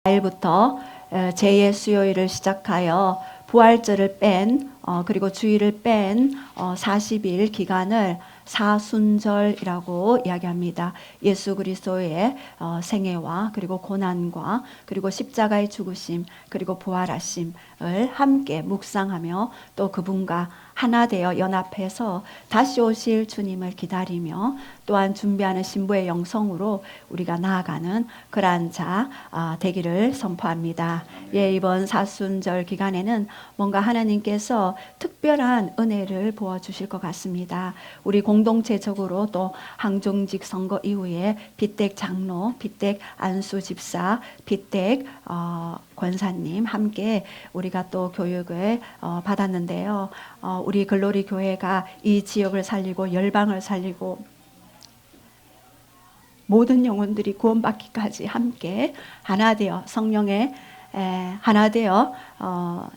4일부터 제2의 수요일을 시작하여 부활절을 뺀 그리고 주일을 뺀 40일 기간을 사순절이라고 이야기합니다. 예수 그리스도의 생애와 그리고 고난과 그리고 십자가의 죽으심 그리고 부활하심을 함께 묵상하며 또 그분과 하나 되어 연합해서 다시 오실 주님을 기다리며 또한 준비하는 신부의 영성으로 우리가 나아가는 그러한 자 되기를 선포합니다. 예, 이번 사순절 기간에는 뭔가 하나님께서 특별한 은혜를 부어주실 것 같습니다. 우리 공동체적으로 또 항종직 선거 이후에 빗댁 장로, 빗댁 안수 집사, 빗댁 권사님 함께 우리가 또 교육을 받았는데요. 우리 글로리 교회가 이 지역을 살리고 열방을 살리고 모든 영혼들이 구원받기까지 함께 하나 되어 성령의 하나 되어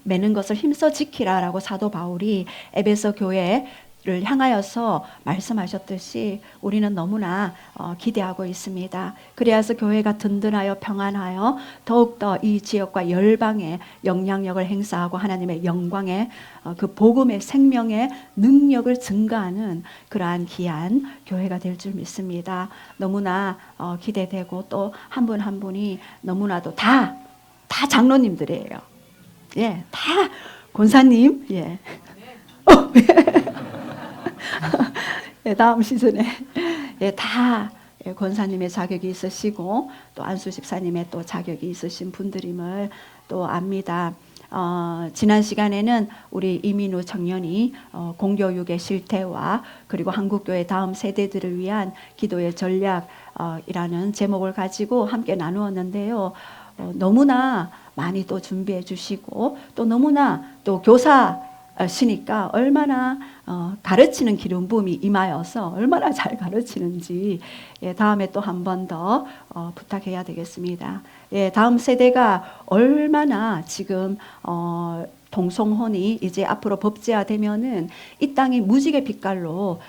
매는 것을 힘써 지키라라고 사도 바울이 에베소 교회를 향하여서 말씀하셨듯이 우리는 너무나 기대하고 있습니다. 그래서 교회가 든든하여 평안하여 더욱더 이 지역과 열방에 영향력을 행사하고 하나님의 영광의 그 복음의 생명의 능력을 증가하는 그러한 귀한 교회가 될 줄 믿습니다. 너무나 기대되고 또 한 분 한 분이 너무나도 다 장로님들이에요. 예, 다 권사님. 예. 예, 다음 시즌에 예, 다 권사님의 자격이 있으시고 또 안수 집사님의 또 자격이 있으신 분들임을 또 압니다. 지난 시간에는 우리 이민우 청년이 공교육의 실태와 그리고 한국교회 다음 세대들을 위한 기도의 전략이라는 제목을 가지고 함께 나누었는데요. 너무나 많이 또 준비해 주시고 또 너무나 또 교사시니까 얼마나 가르치는 기름 부음이 임하여서 얼마나 잘 가르치는지 다음에 또 한 번 더 부탁해야 되겠습니다. 다음 세대가 얼마나 지금 동성혼이 이제 앞으로 법제화되면은 이 땅이 무지개 빛깔로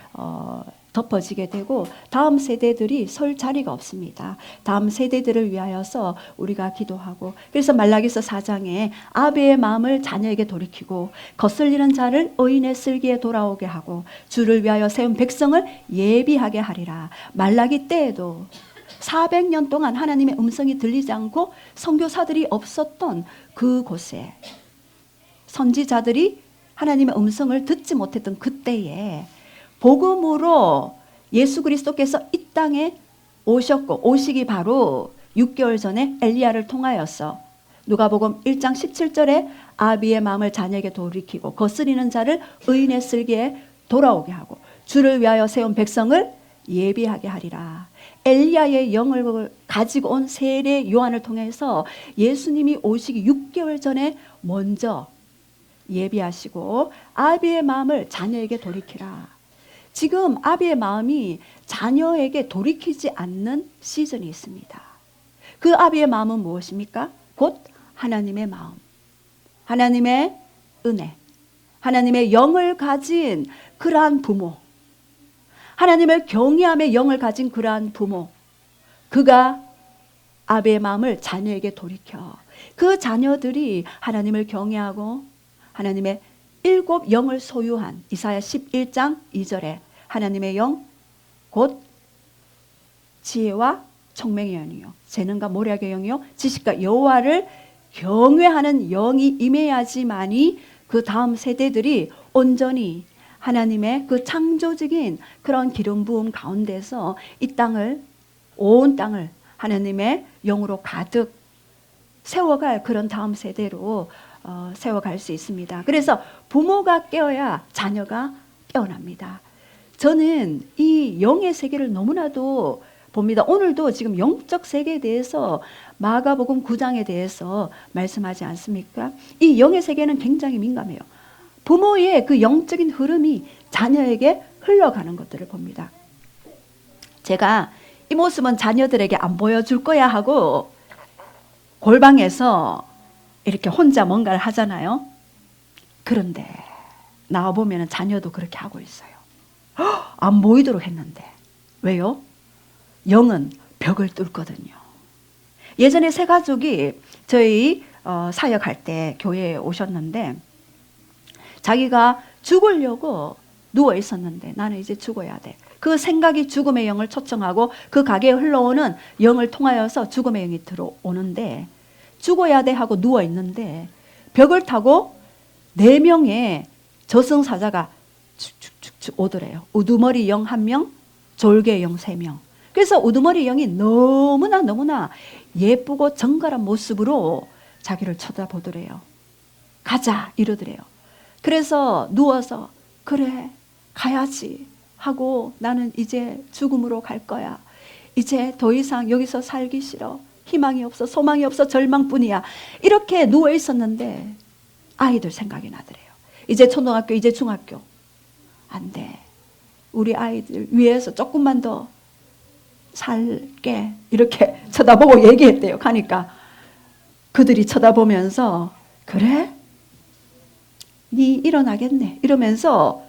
덮어지게 되고 다음 세대들이 설 자리가 없습니다. 다음 세대들을 위하여서 우리가 기도하고 그래서 말라기서 4장에 아비의 마음을 자녀에게 돌이키고 거슬리는 자를 의인의 슬기에 돌아오게 하고 주를 위하여 세운 백성을 예비하게 하리라. 말라기 때에도 400년 동안 하나님의 음성이 들리지 않고 선교사들이 없었던 그곳에 선지자들이 하나님의 음성을 듣지 못했던 그때에 복음으로 예수 그리스도께서 이 땅에 오셨고 오시기 바로 6개월 전에 엘리야를 통하여서 누가복음 1장 17절에 아비의 마음을 자녀에게 돌이키고 거스리는 자를 의인의 슬기에 돌아오게 하고 주를 위하여 세운 백성을 예비하게 하리라. 엘리야의 영을 가지고 온 세례 요한을 통해서 예수님이 오시기 6개월 전에 먼저 예비하시고 아비의 마음을 자녀에게 돌이키라. 지금 아비의 마음이 자녀에게 돌이키지 않는 시즌이 있습니다. 그 아비의 마음은 무엇입니까? 곧 하나님의 마음, 하나님의 은혜, 하나님의 영을 가진 그러한 부모, 하나님을 경외함의 영을 가진 그러한 부모, 그가 아비의 마음을 자녀에게 돌이켜 그 자녀들이 하나님을 경외하고 하나님의 7 영을 소유한 이사야 11장 2절에 하나님의 영 곧 지혜와 총명의 영이요 재능과 모략의 영이요 지식과 여호와를 경외하는 영이 임해야지만이 그 다음 세대들이 온전히 하나님의 그 창조적인 그런 기름 부음 가운데서 이 땅을 온 땅을 하나님의 영으로 가득 세워갈 그런 다음 세대로 세워갈 수 있습니다. 그래서 부모가 깨어야 자녀가 깨어납니다. 저는 이 영의 세계를 너무나도 봅니다. 오늘도 지금 영적 세계에 대해서 마가복음 9장에 대해서 말씀하지 않습니까? 이 영의 세계는 굉장히 민감해요. 부모의 그 영적인 흐름이 자녀에게 흘러가는 것들을 봅니다. 제가 이 모습은 자녀들에게 안 보여줄 거야 하고 골방에서 이렇게 혼자 뭔가를 하잖아요. 그런데 나와보면 자녀도 그렇게 하고 있어요. 안 보이도록 했는데. 왜요? 영은 벽을 뚫거든요. 예전에 세 가족이 저희 사역할 때 교회에 오셨는데 자기가 죽으려고 누워 있었는데 나는 이제 죽어야 돼. 그 생각이 죽음의 영을 초청하고 그 가게에 흘러오는 영을 통하여서 죽음의 영이 들어오는데 죽어야 돼 하고 누워 있는데 벽을 타고 4명의 저승사자가 쭉쭉쭉 오더래요. 우두머리 영 1명, 졸개 영 3명. 그래서 우두머리 영이 너무나 예쁘고 정갈한 모습으로 자기를 쳐다보더래요. 가자 이러더래요. 그래서 누워서 그래 가야지 하고 나는 이제 죽음으로 갈 거야. 이제 더 이상 여기서 살기 싫어. 희망이 없어. 소망이 없어. 절망뿐이야. 이렇게 누워 있었는데 아이들 생각이 나더래요. 이제 초등학교, 이제 중학교. 안 돼. 우리 아이들 위해서 조금만 더 살게. 이렇게 쳐다보고 얘기했대요. 가니까 그들이 쳐다보면서 그래? 네 일어나겠네. 이러면서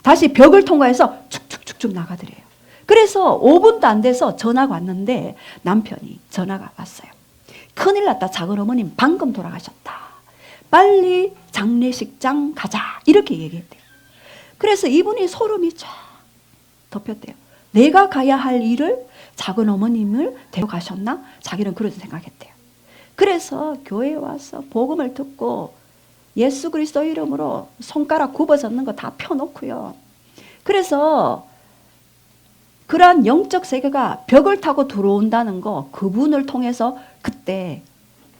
다시 벽을 통과해서 축축축축 나가더래요. 그래서 5분도 안 돼서 전화가 왔는데 남편이 전화가 왔어요. 큰일 났다. 작은 어머님 방금 돌아가셨다. 빨리 장례식장 가자. 이렇게 얘기했대요. 그래서 이분이 소름이 쫙 덮였대요. 내가 가야 할 일을 작은 어머님을 데려가셨나? 자기는 그렇게 생각했대요. 그래서 교회에 와서 복음을 듣고 예수 그리스도 이름으로 손가락 굽어졌는 거 다 펴놓고요. 그래서 그러한 영적 세계가 벽을 타고 들어온다는 거 그분을 통해서 그때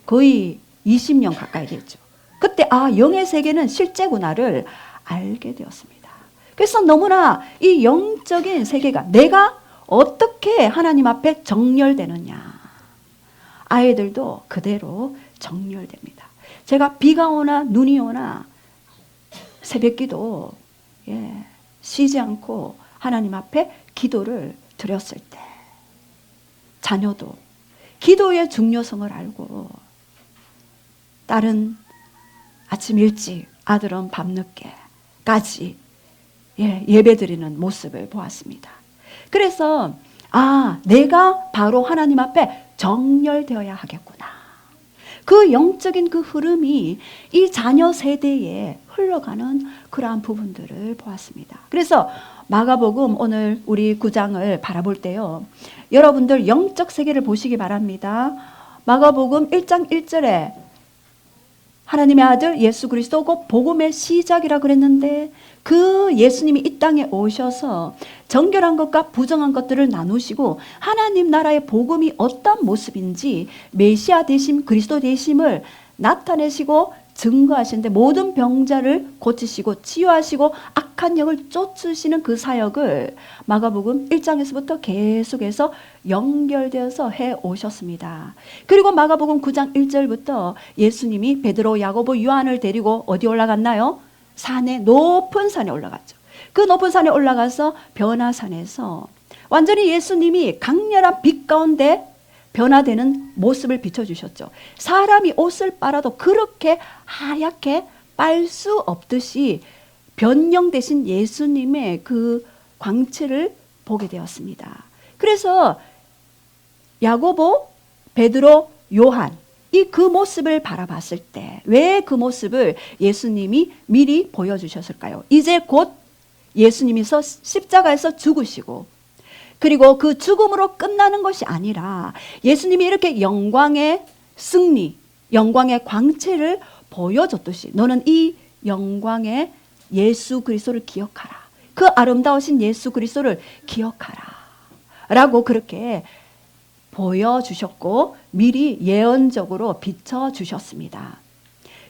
거의 20년 가까이 됐죠. 그때 영의 세계는 실제구나를 알게 되었습니다. 그래서 너무나 이 영적인 세계가 내가 어떻게 하나님 앞에 정렬되느냐. 아이들도 그대로 정렬됩니다. 제가 비가 오나 눈이 오나 새벽기도 쉬지 않고 하나님 앞에 기도를 드렸을 때 자녀도 기도의 중요성을 알고 딸은 아침 일찍 아들은 밤늦게까지 예배드리는 모습을 보았습니다. 그래서 내가 바로 하나님 앞에 정렬되어야 하겠구나. 그 영적인 그 흐름이 이 자녀 세대에 흘러가는 그러한 부분들을 보았습니다. 그래서 마가복음 오늘 우리 9장을 바라볼 때요. 여러분들 영적 세계를 보시기 바랍니다. 마가복음 1장 1절에 하나님의 아들 예수 그리스도고 복음의 시작이라 그랬는데 그 예수님이 이 땅에 오셔서 정결한 것과 부정한 것들을 나누시고 하나님 나라의 복음이 어떤 모습인지 메시아 되심 그리스도 되심을 나타내시고 증거하시는데 모든 병자를 고치시고 치유하시고 악한 영을 쫓으시는 그 사역을 마가복음 1장에서부터 계속해서 연결되어서 해 오셨습니다. 그리고 마가복음 9장 1절부터 예수님이 베드로, 야고보, 요한을 데리고 어디 올라갔나요? 산에 높은 산에 올라갔죠. 그 높은 산에 올라가서 변화산에서 완전히 예수님이 강렬한 빛 가운데 변화되는 모습을 비춰주셨죠. 사람이 옷을 빨아도 그렇게 하얗게 빨 수 없듯이 변형되신 예수님의 그 광채를 보게 되었습니다. 그래서 야고보, 베드로, 요한 이 그 모습을 바라봤을 때 왜 그 모습을 예수님이 미리 보여주셨을까요? 이제 곧 예수님이서 십자가에서 죽으시고 그리고 그 죽음으로 끝나는 것이 아니라 예수님이 이렇게 영광의 승리, 영광의 광채를 보여줬듯이 너는 이 영광의 예수 그리스도를 기억하라. 그 아름다우신 예수 그리스도를 기억하라. 라고 그렇게 보여주셨고 미리 예언적으로 비춰주셨습니다.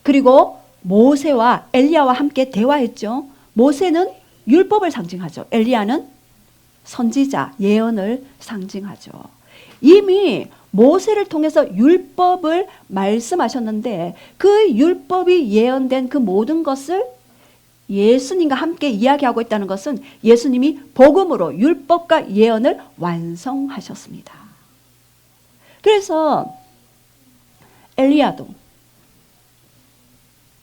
그리고 모세와 엘리야와 함께 대화했죠. 모세는 율법을 상징하죠. 엘리야는 선지자, 예언을 상징하죠. 이미 모세를 통해서 율법을 말씀하셨는데 그 율법이 예언된 그 모든 것을 예수님과 함께 이야기하고 있다는 것은 예수님이 복음으로 율법과 예언을 완성하셨습니다. 그래서 엘리야도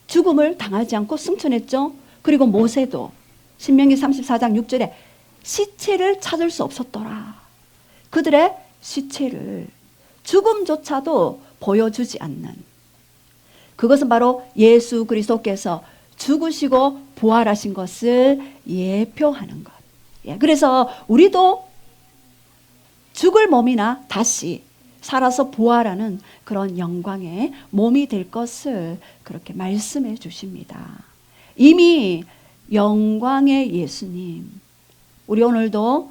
죽음을 당하지 않고 승천했죠. 그리고 모세도 신명기 34장 6절에 시체를 찾을 수 없었더라. 그들의 시체를 죽음조차도 보여주지 않는, 그것은 바로 예수 그리스도께서 죽으시고 부활하신 것을 예표하는 것. 그래서 우리도 죽을 몸이나 다시 살아서 부활하는 그런 영광의 몸이 될 것을 그렇게 말씀해 주십니다. 이미 영광의 예수님, 우리 오늘도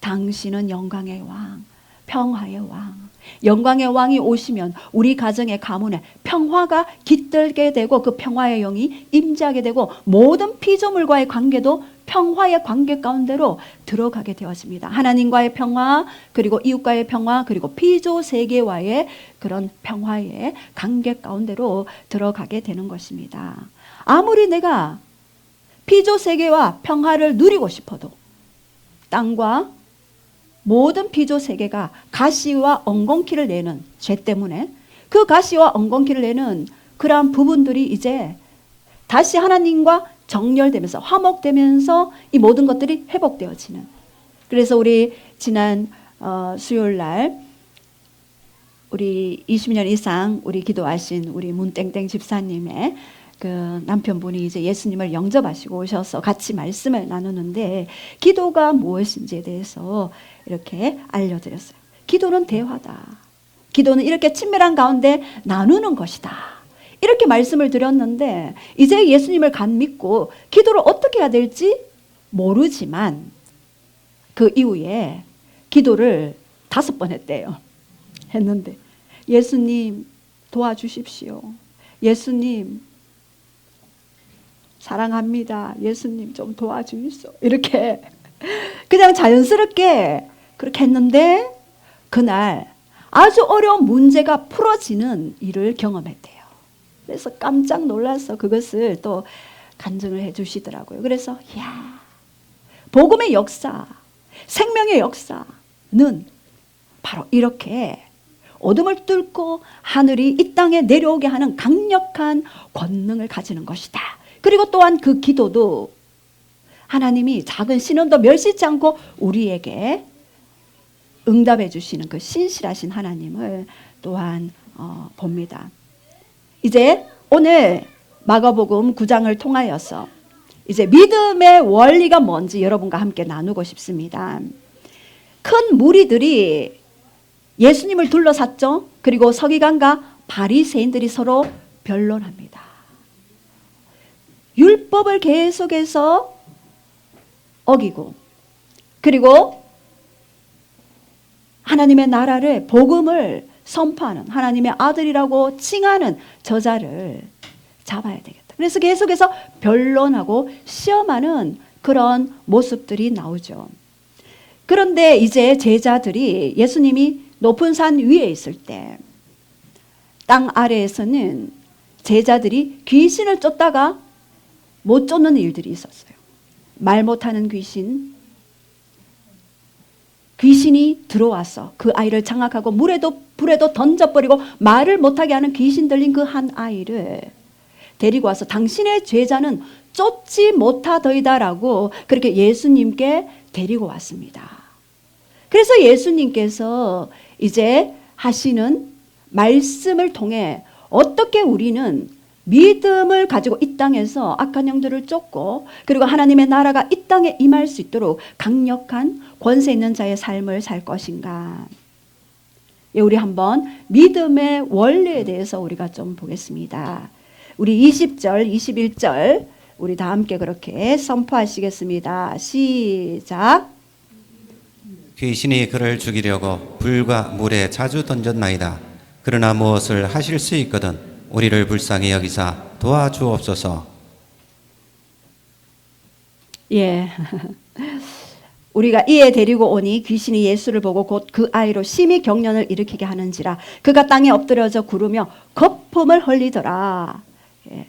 당신은 영광의 왕, 평화의 왕, 영광의 왕이 오시면 우리 가정의 가문에 평화가 깃들게 되고 그 평화의 영이 임재하게 되고 모든 피조물과의 관계도 평화의 관계 가운데로 들어가게 되었습니다. 하나님과의 평화, 그리고 이웃과의 평화, 그리고 피조 세계와의 그런 평화의 관계 가운데로 들어가게 되는 것입니다. 아무리 내가 피조 세계와 평화를 누리고 싶어도 땅과 모든 피조 세계가 가시와 엉겅퀴를 내는 죄 때문에 그 가시와 엉겅퀴를 내는 그러한 부분들이 이제 다시 하나님과 정렬되면서 화목되면서 이 모든 것들이 회복되어지는, 그래서 우리 지난 수요일 날 우리 20년 이상 우리 기도하신 우리 문땡땡 집사님의 그 남편분이 이제 예수님을 영접하시고 오셔서 같이 말씀을 나누는데 기도가 무엇인지에 대해서 이렇게 알려드렸어요. 기도는 대화다. 기도는 이렇게 친밀한 가운데 나누는 것이다. 이렇게 말씀을 드렸는데 이제 예수님을 간 믿고 기도를 어떻게 해야 될지 모르지만 그 이후에 기도를 5번 했대요. 했는데 예수님 도와주십시오. 예수님 사랑합니다. 예수님 좀 도와주십시오. 이렇게 그냥 자연스럽게 그렇게 했는데 그날 아주 어려운 문제가 풀어지는 일을 경험했대요. 그래서 깜짝 놀라서 그것을 또 간증을 해 주시더라고요. 그래서 이야, 복음의 역사, 생명의 역사는 바로 이렇게 어둠을 뚫고 하늘이 이 땅에 내려오게 하는 강력한 권능을 가지는 것이다. 그리고 또한 그 기도도 하나님이 작은 신원도 멸시치 않고 우리에게 응답해 주시는 그 신실하신 하나님을 또한 봅니다. 이제 오늘 마가복음 9장을 통하여서 이제 믿음의 원리가 뭔지 여러분과 함께 나누고 싶습니다. 큰 무리들이 예수님을 둘러쌌죠. 그리고 서기관과 바리새인들이 서로 변론합니다. 율법을 계속해서 어기고 그리고 하나님의 나라를 복음을 선포하는 하나님의 아들이라고 칭하는 저자를 잡아야 되겠다. 그래서 계속해서 변론하고 시험하는 그런 모습들이 나오죠. 그런데 이제 제자들이 예수님이 높은 산 위에 있을 때 땅 아래에서는 제자들이 귀신을 쫓다가 못 쫓는 일들이 있었어요. 말 못하는 귀신이 들어와서 그 아이를 장악하고 물에도 불에도 던져버리고 말을 못하게 하는 귀신 들린 그 한 아이를 데리고 와서 당신의 죄자는 쫓지 못하더이다라고 그렇게 예수님께 데리고 왔습니다. 그래서 예수님께서 이제 하시는 말씀을 통해 어떻게 우리는 믿음을 가지고 이 땅에서 악한 영들을 쫓고 그리고 하나님의 나라가 이 땅에 임할 수 있도록 강력한 권세 있는 자의 삶을 살 것인가. 우리 한번 믿음의 원리에 대해서 우리가 좀 보겠습니다. 우리 20절, 21절 우리 다 함께 그렇게 선포하시겠습니다. 시작. 귀신이 그를 죽이려고 불과 물에 자주 던졌나이다. 그러나 무엇을 하실 수 있거든 우리를 불쌍히 여기사 도와주옵소서. 예. 우리가 이에 데리고 오니 귀신이 예수를 보고 곧 그 아이로 심히 경련을 일으키게 하는지라 그가 땅에 엎드려져 구르며 거품을 흘리더라. 예.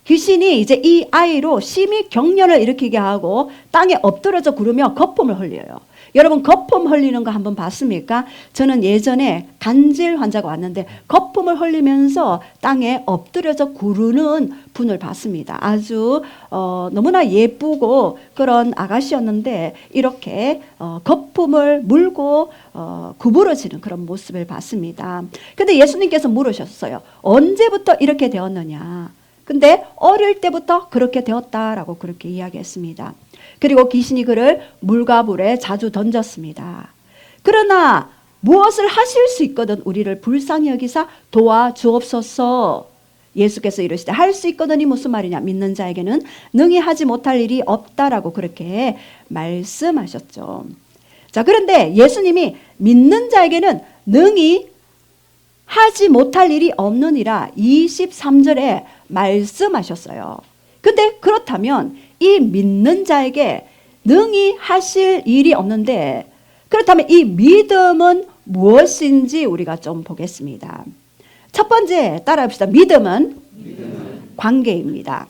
귀신이 이제 이 아이로 심히 경련을 일으키게 하고 땅에 엎드려져 구르며 거품을 흘려요. 여러분 거품 흘리는 거 한번 봤습니까? 저는 예전에 간질 환자가 왔는데 거품을 흘리면서 땅에 엎드려져 구르는 분을 봤습니다. 아주 너무나 예쁘고 그런 아가씨였는데 이렇게 거품을 물고 구부러지는 그런 모습을 봤습니다. 근데 예수님께서 물으셨어요. 언제부터 이렇게 되었느냐? 근데 어릴 때부터 그렇게 되었다라고 그렇게 이야기했습니다. 그리고 귀신이 그를 물과 불에 자주 던졌습니다. 그러나 무엇을 하실 수 있거든 우리를 불쌍히 여기사 도와주옵소서. 예수께서 이르시되 할 수 있거든이 무슨 말이냐? 믿는 자에게는 능히 하지 못할 일이 없다라고 그렇게 말씀하셨죠. 자, 그런데 예수님이 믿는 자에게는 능히 하지 못할 일이 없느니라 23절에 말씀하셨어요. 근데 그렇다면 이 믿는 자에게 능히 하실 일이 없는데 그렇다면 이 믿음은 무엇인지 우리가 좀 보겠습니다. 첫 번째 따라합시다. 믿음은 관계입니다.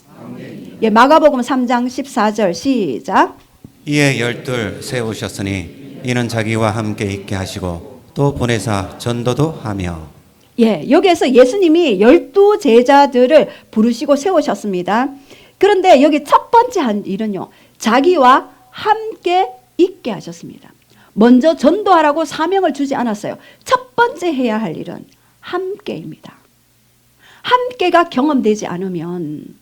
예, 마가복음 3장 14절 시작. 이에 12 세우셨으니 이는 자기와 함께 있게 하시고 또 보내사 전도도 하며. 예, 여기에서 예수님이 12 제자들을 부르시고 세우셨습니다. 그런데 여기 첫 번째 한 일은요, 자기와 함께 있게 하셨습니다. 먼저 전도하라고 사명을 주지 않았어요. 첫 번째 해야 할 일은 함께입니다. 함께가 경험되지 않으면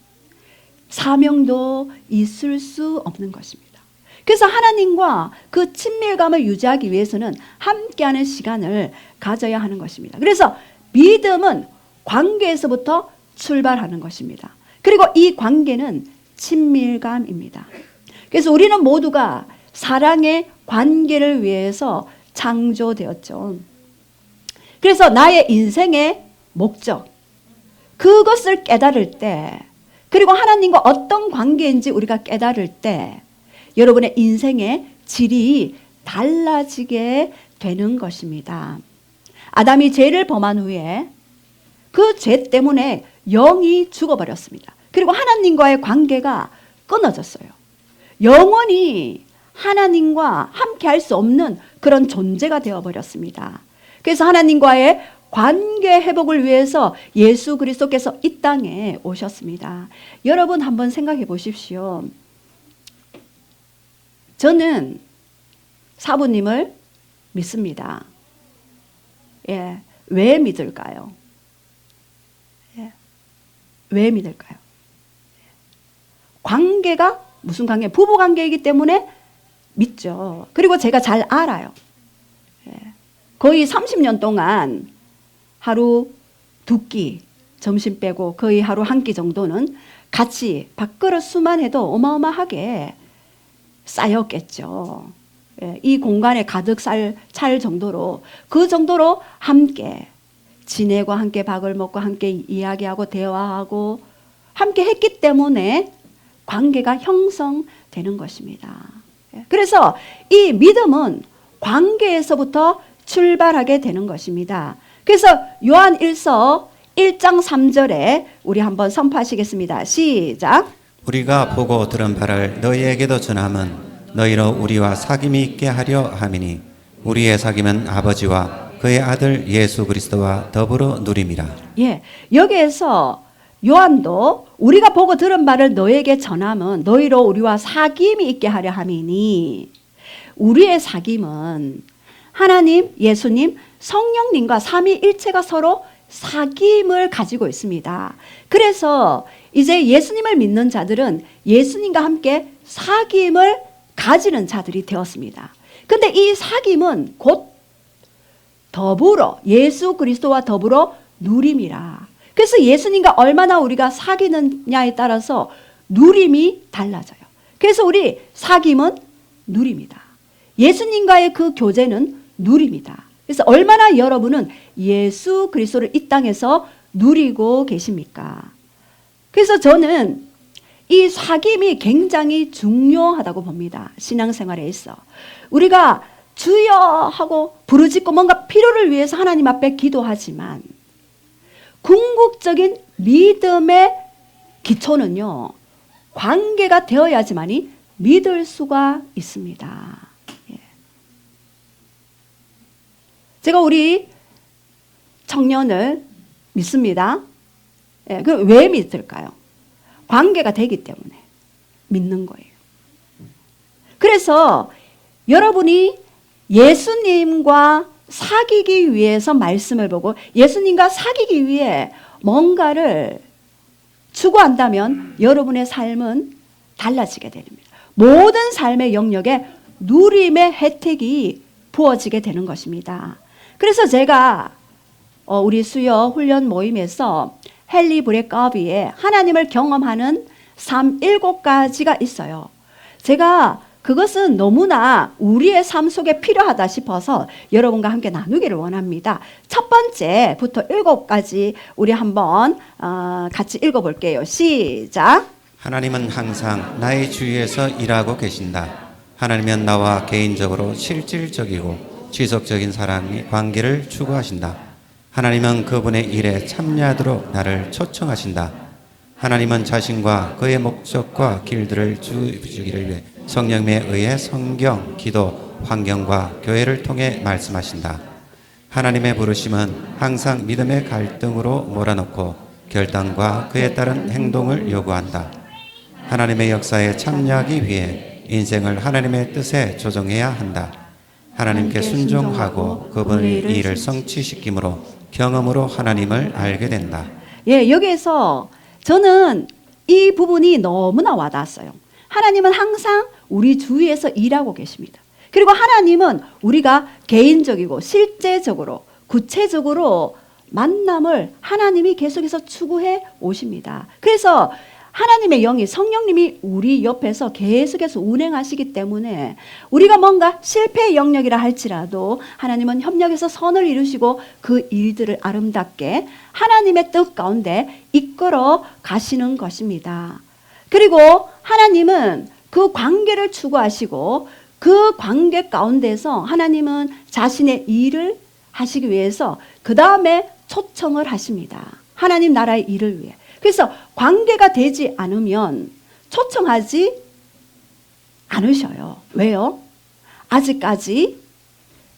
사명도 있을 수 없는 것입니다. 그래서 하나님과 그 친밀감을 유지하기 위해서는 함께하는 시간을 가져야 하는 것입니다. 그래서 믿음은 관계에서부터 출발하는 것입니다. 그리고 이 관계는 친밀감입니다. 그래서 우리는 모두가 사랑의 관계를 위해서 창조되었죠. 그래서 나의 인생의 목적, 그것을 깨달을 때, 그리고 하나님과 어떤 관계인지 우리가 깨달을 때 여러분의 인생의 질이 달라지게 되는 것입니다. 아담이 죄를 범한 후에 그 죄 때문에 영이 죽어버렸습니다. 그리고 하나님과의 관계가 끊어졌어요. 영원히 하나님과 함께 할 수 없는 그런 존재가 되어버렸습니다. 그래서 하나님과의 관계 회복을 위해서 예수 그리스도께서 이 땅에 오셨습니다. 여러분 한번 생각해 보십시오. 저는 사부님을 믿습니다. 예, 왜 믿을까요? 예, 왜 믿을까요? 관계가 무슨 관계? 부부 관계이기 때문에 믿죠. 그리고 제가 잘 알아요. 예, 거의 30년 동안 하루 2끼 점심 빼고 거의 하루 1끼 정도는 같이 밥그릇 수만 해도 어마어마하게 쌓였겠죠. 예, 이 공간에 가득 찰 정도로 그 정도로 함께 지내고 함께 밥을 먹고 함께 이야기하고 대화하고 함께 했기 때문에 관계가 형성되는 것입니다. 예, 그래서 이 믿음은 관계에서부터 출발하게 되는 것입니다. 그래서 요한 1서 1장 3절에 우리 한번 선포하시겠습니다. 시작. 우리가 보고 들은 바를 너희에게도 전함은 너희로 우리와 사귐이 있게 하려 함이니 우리의 사귐은 아버지와 그의 아들 예수 그리스도와 더불어 누림이라. 예, 여기에서 요한도 우리가 보고 들은 바를 너에게 전함은 너희로 우리와 사귐이 있게 하려 함이니, 우리의 사귐은 하나님, 예수님, 성령님과 삼위일체가 서로 사귐을 가지고 있습니다. 그래서 이제 예수님을 믿는 자들은 예수님과 함께 사귐을 가지는 자들이 되었습니다. 근데 이 사귐은 곧 더불어 예수 그리스도와 더불어 누림이라. 그래서 예수님과 얼마나 우리가 사귀느냐에 따라서 누림이 달라져요. 그래서 우리 사귐은 누림이다. 예수님과의 그 교제는 누림이다. 그래서 얼마나 여러분은 예수 그리스도를 이 땅에서 누리고 계십니까? 그래서 저는 이 사귐이 굉장히 중요하다고 봅니다. 신앙생활에 있어. 우리가 주여 하고 부르짖고 뭔가 필요를 위해서 하나님 앞에 기도하지만 궁극적인 믿음의 기초는요, 관계가 되어야지만이 믿을 수가 있습니다. 예. 제가 우리 청년을 믿습니다. 예, 그 왜 믿을까요? 관계가 되기 때문에 믿는 거예요. 그래서 여러분이 예수님과 사귀기 위해서 말씀을 보고 예수님과 사귀기 위해 뭔가를 추구한다면 여러분의 삶은 달라지게 됩니다. 모든 삶의 영역에 누림의 혜택이 부어지게 되는 것입니다. 그래서 제가 우리 수요 훈련 모임에서 헨리 브레커비의 하나님을 경험하는 삶 7가지가 있어요. 제가 그것은 너무나 우리의 삶 속에 필요하다 싶어서 여러분과 함께 나누기를 원합니다. 첫 번째부터 7가지 우리 한번 같이 읽어볼게요. 시작. 하나님은 항상 나의 주위에서 일하고 계신다. 하나님은 나와 개인적으로 실질적이고 지속적인 사랑의 관계를 추구하신다. 하나님은 그분의 일에 참여하도록 나를 초청하신다. 하나님은 자신과 그의 목적과 길들을 주시기를 위해 성령에 의해 성경, 기도, 환경과 교회를 통해 말씀하신다. 하나님의 부르심은 항상 믿음의 갈등으로 몰아넣고 결단과 그에 따른 행동을 요구한다. 하나님의 역사에 참여하기 위해 인생을 하나님의 뜻에 조정해야 한다. 하나님께 순종하고 그분의 일을 성취시킴으로 경험으로 하나님을 알게 된다. 예, 여기에서 저는 이 부분이 너무나 와닿았어요. 하나님은 항상 우리 주위에서 일하고 계십니다. 그리고 하나님은 우리가 개인적이고 실제적으로 구체적으로 만남을 하나님이 계속해서 추구해 오십니다. 그래서 하나님의 영이 성령님이 우리 옆에서 계속해서 운행하시기 때문에 우리가 뭔가 실패의 영역이라 할지라도 하나님은 협력해서 선을 이루시고 그 일들을 아름답게 하나님의 뜻 가운데 이끌어 가시는 것입니다. 그리고 하나님은 그 관계를 추구하시고 그 관계 가운데서 하나님은 자신의 일을 하시기 위해서 그 다음에 초청을 하십니다. 하나님 나라의 일을 위해. 그래서 관계가 되지 않으면 초청하지 않으셔요. 왜요? 아직까지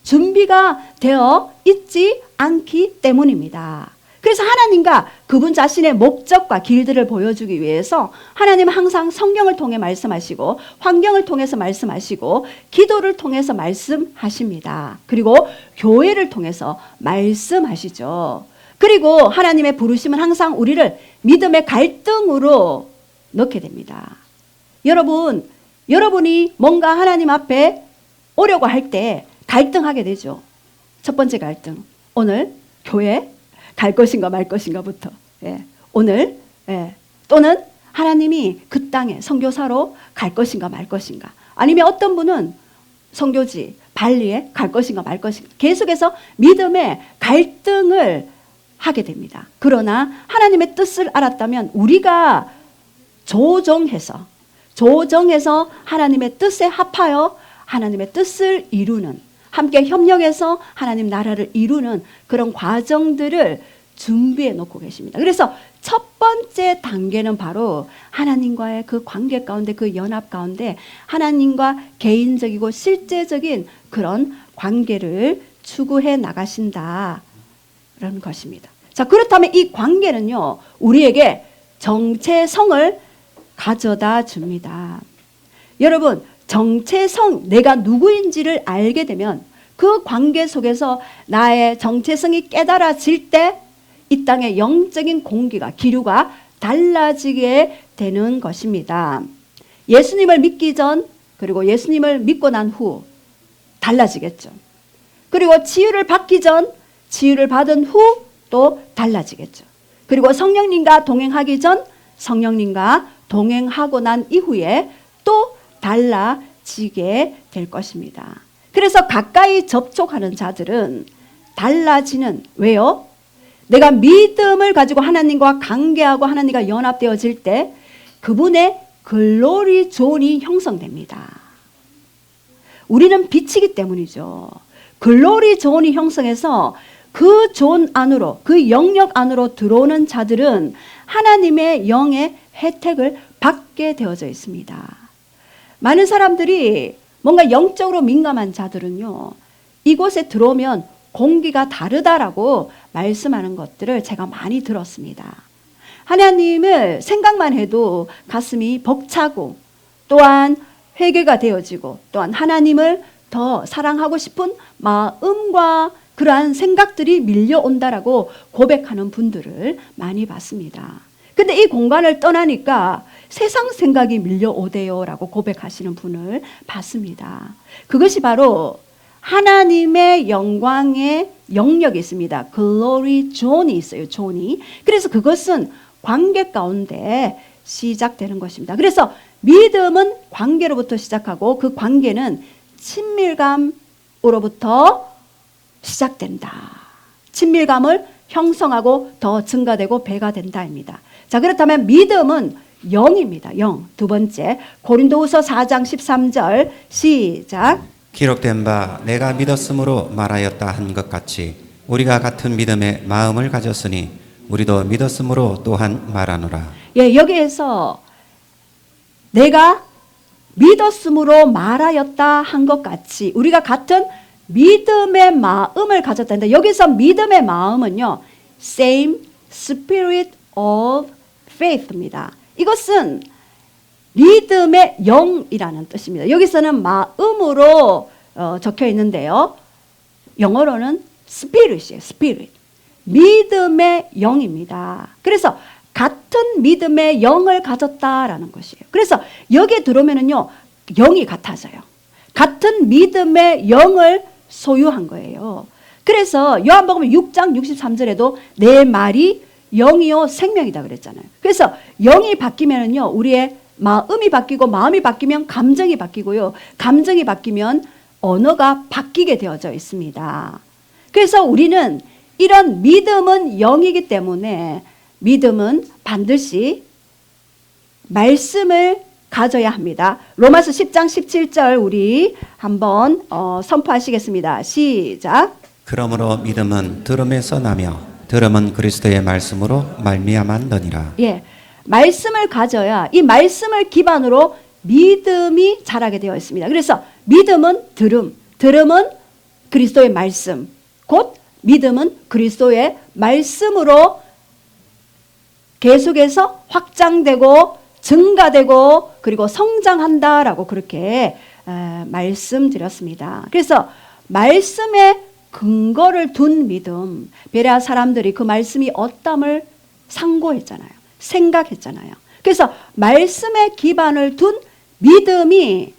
준비가 되어 있지 않기 때문입니다. 그래서 하나님과 그분 자신의 목적과 길들을 보여주기 위해서 하나님은 항상 성경을 통해 말씀하시고 환경을 통해서 말씀하시고 기도를 통해서 말씀하십니다. 그리고 교회를 통해서 말씀하시죠. 그리고 하나님의 부르심은 항상 우리를 믿음의 갈등으로 넣게 됩니다. 여러분이 뭔가 하나님 앞에 오려고 할 때 갈등하게 되죠. 첫 번째 갈등. 오늘 교회 갈 것인가 말 것인가부터. 예. 오늘 또는 하나님이 그 땅에 선교사로 갈 것인가 말 것인가. 아니면 어떤 분은 선교지 발리에 갈 것인가 말 것인가. 계속해서 믿음의 갈등을 하게 됩니다. 그러나 하나님의 뜻을 알았다면 우리가 조정해서 하나님의 뜻에 합하여 하나님의 뜻을 이루는, 함께 협력해서 하나님 나라를 이루는 그런 과정들을 준비해 놓고 계십니다. 그래서 첫 번째 단계는 바로 하나님과의 그 관계 가운데, 그 연합 가운데 하나님과 개인적이고 실제적인 그런 관계를 추구해 나가신다라는 것입니다. 자, 그렇다면 이 관계는요, 우리에게 정체성을 가져다 줍니다. 여러분, 정체성, 내가 누구인지를 알게 되면 그 관계 속에서 나의 정체성이 깨달아질 때 이 땅의 영적인 공기가, 기류가 달라지게 되는 것입니다. 예수님을 믿기 전, 그리고 예수님을 믿고 난 후 달라지겠죠. 그리고 치유를 받기 전, 치유를 받은 후 또 달라지겠죠. 그리고 성령님과 동행하기 전, 성령님과 동행하고 난 이후에 또 달라지게 될 것입니다. 그래서 가까이 접촉하는 자들은 달라지는, 왜요? 내가 믿음을 가지고 하나님과 관계하고 하나님과 연합되어질 때 그분의 글로리 존이 형성됩니다. 우리는 빛이기 때문이죠. 글로리 존이 형성해서 그 존 안으로, 그 영역 안으로 들어오는 자들은 하나님의 영의 혜택을 받게 되어져 있습니다. 많은 사람들이 뭔가 영적으로 민감한 자들은요, 이곳에 들어오면 공기가 다르다라고 말씀하는 것들을 제가 많이 들었습니다. 하나님을 생각만 해도 가슴이 벅차고 또한 회개가 되어지고 또한 하나님을 더 사랑하고 싶은 마음과 그러한 생각들이 밀려온다라고 고백하는 분들을 많이 봤습니다. 근데 이 공간을 떠나니까 세상 생각이 밀려오대요라고 고백하시는 분을 봤습니다. 그것이 바로 하나님의 영광의 영역이 있습니다. Glory Zone이 있어요. 존이. 그래서 그것은 관계 가운데 시작되는 것입니다. 그래서 믿음은 관계로부터 시작하고 그 관계는 친밀감으로부터 시작된다. 친밀감을 형성하고 더 증가되고 배가 된다입니다. 자, 그렇다면 믿음은 영입니다. 영. 두 번째, 고린도후서 4장 13절 시작. 기록된 바 내가 믿었으므로 말하였다 한 것 같이 우리가 같은 믿음의 마음을 가졌으니 우리도 믿었으므로 또한 말하노라. 예, 여기에서 내가 믿었으므로 말하였다 한 것 같이 우리가 같은 믿음의 마음을 가졌다는데 여기서 믿음의 마음은요, same spirit of faith입니다. 이것은 믿음의 영이라는 뜻입니다. 여기서는 마음으로 적혀 있는데요. 영어로는 spirit이에요. spirit. 믿음의 영입니다. 그래서 같은 믿음의 영을 가졌다라는 것이에요. 그래서 여기에 들어오면은요, 영이 같아져요. 같은 믿음의 영을 소유한 거예요. 그래서 요한복음 6장 63절에도 내 말이 영이요 생명이다 그랬잖아요. 그래서 영이 바뀌면은요, 우리의 마음이 바뀌고 마음이 바뀌면 감정이 바뀌고요. 감정이 바뀌면 언어가 바뀌게 되어져 있습니다. 그래서 우리는 이런 믿음은 영이기 때문에 믿음은 반드시 말씀을 가져야 합니다. 로마서 10장 17절 우리 한번 선포하시겠습니다. 시작. 그러므로 믿음은 들음에서 나며 들음은 그리스도의 말씀으로 말미암았느니라. 예, 말씀을 가져야 이 말씀을 기반으로 믿음이 자라게 되어 있습니다. 그래서 믿음은 들음, 들음은 그리스도의 말씀, 곧 믿음은 그리스도의 말씀으로 계속해서 확장되고 증가되고 그리고 성장한다라고 그렇게 말씀드렸습니다. 그래서 말씀에 근거를 둔 믿음, 베레아 사람들이 그 말씀이 어떠함을 상고했잖아요. 생각했잖아요. 그래서 말씀에 기반을 둔 믿음이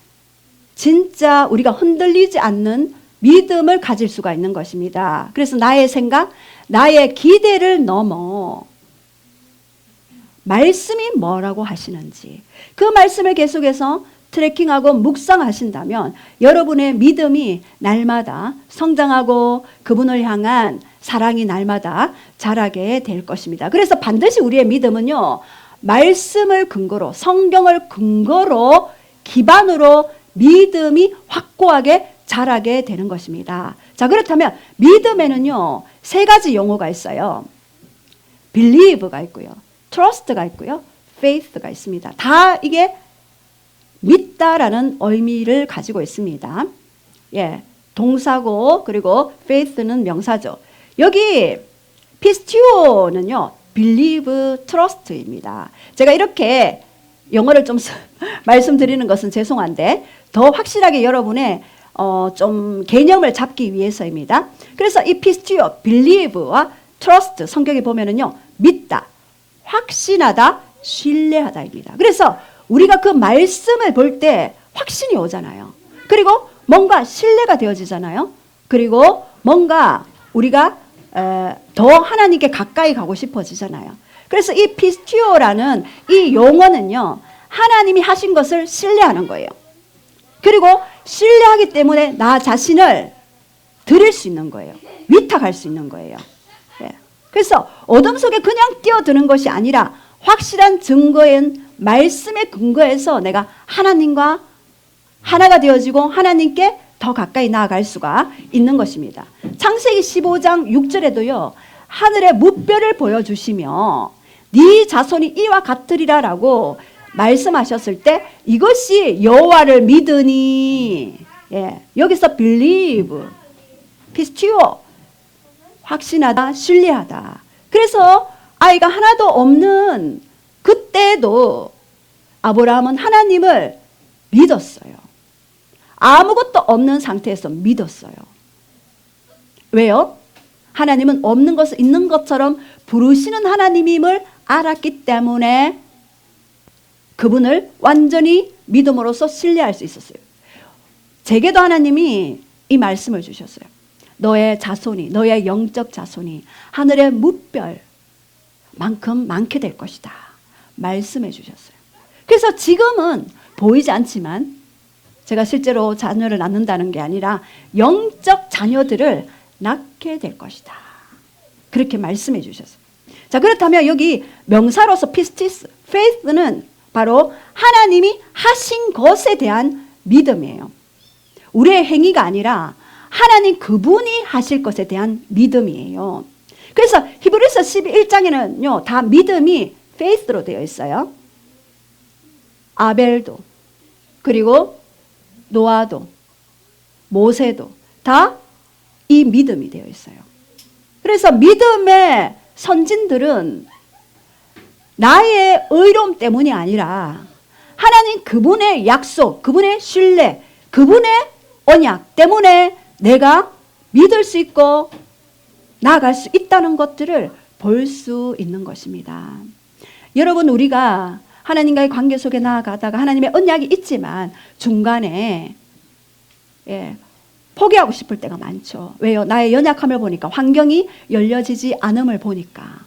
진짜 우리가 흔들리지 않는 믿음을 가질 수가 있는 것입니다. 그래서 나의 생각, 나의 기대를 넘어 말씀이 뭐라고 하시는지 그 말씀을 계속해서 트래킹하고 묵상하신다면 여러분의 믿음이 날마다 성장하고 그분을 향한 사랑이 날마다 자라게 될 것입니다. 그래서 반드시 우리의 믿음은요, 말씀을 근거로, 성경을 근거로, 기반으로 믿음이 확고하게 자라게 되는 것입니다. 자, 그렇다면 믿음에는요, 세 가지 용어가 있어요. believe가 있고요, trust가 있고요, faith가 있습니다. 다 이게 믿다라는 의미를 가지고 있습니다. 예, 동사고 그리고 faith는 명사죠. 여기 피스티오는요, believe, trust입니다. 제가 이렇게 영어를 좀 말씀드리는 것은 죄송한데 더 확실하게 여러분의 좀 개념을 잡기 위해서입니다. 그래서 이 피스티오, believe와 trust 성경에 보면은요, 믿다, 확신하다, 신뢰하다입니다. 그래서 우리가 그 말씀을 볼 때 확신이 오잖아요. 그리고 뭔가 신뢰가 되어지잖아요. 그리고 뭔가 우리가 더 하나님께 가까이 가고 싶어지잖아요. 그래서 이 피스티오라는 이 용어는요, 하나님이 하신 것을 신뢰하는 거예요. 그리고 신뢰하기 때문에 나 자신을 드릴 수 있는 거예요. 위탁할 수 있는 거예요. 예. 그래서 어둠 속에 그냥 뛰어드는 것이 아니라 확실한 증거인 말씀의 근거에서 내가 하나님과 하나가 되어지고 하나님께 더 가까이 나아갈 수가 있는 것입니다. 창세기 15장 6절에도요, 하늘의 무뼈를 보여주시며 네 자손이 이와 같으리라라고 말씀하셨을 때 이것이 여호와를 믿으니, 예, 여기서 believe, 피스티오, 확신하다, 신뢰하다. 그래서 아이가 하나도 없는 그때도 아브라함은 하나님을 믿었어요. 아무것도 없는 상태에서 믿었어요. 왜요? 하나님은 없는 것을 있는 것처럼 부르시는 하나님임을 알았기 때문에 그분을 완전히 믿음으로써 신뢰할 수 있었어요. 제게도 하나님이 이 말씀을 주셨어요. 너의 자손이, 너의 영적 자손이 하늘의 무별만큼 많게 될 것이다. 말씀해 주셨어요. 그래서 지금은 보이지 않지만 제가 실제로 자녀를 낳는다는 게 아니라 영적 자녀들을 낳게 될 것이다. 그렇게 말씀해 주셨어요. 자, 그렇다면 여기 명사로서 피스티스, faith는 바로 하나님이 하신 것에 대한 믿음이에요. 우리의 행위가 아니라 하나님 그분이 하실 것에 대한 믿음이에요. 그래서 히브리서 11장에는요, 다 믿음이 faith로 되어 있어요. 아벨도, 그리고 노아도, 모세도 다 이 믿음이 되어 있어요. 그래서 믿음의 선진들은 나의 의로움 때문이 아니라 하나님 그분의 약속, 그분의 신뢰, 그분의 언약 때문에 내가 믿을 수 있고 나아갈 수 있다는 것들을 볼 수 있는 것입니다. 여러분, 우리가 하나님과의 관계 속에 나아가다가 하나님의 언약이 있지만 중간에 포기하고 싶을 때가 많죠. 왜요? 나의 연약함을 보니까, 환경이 열려지지 않음을 보니까.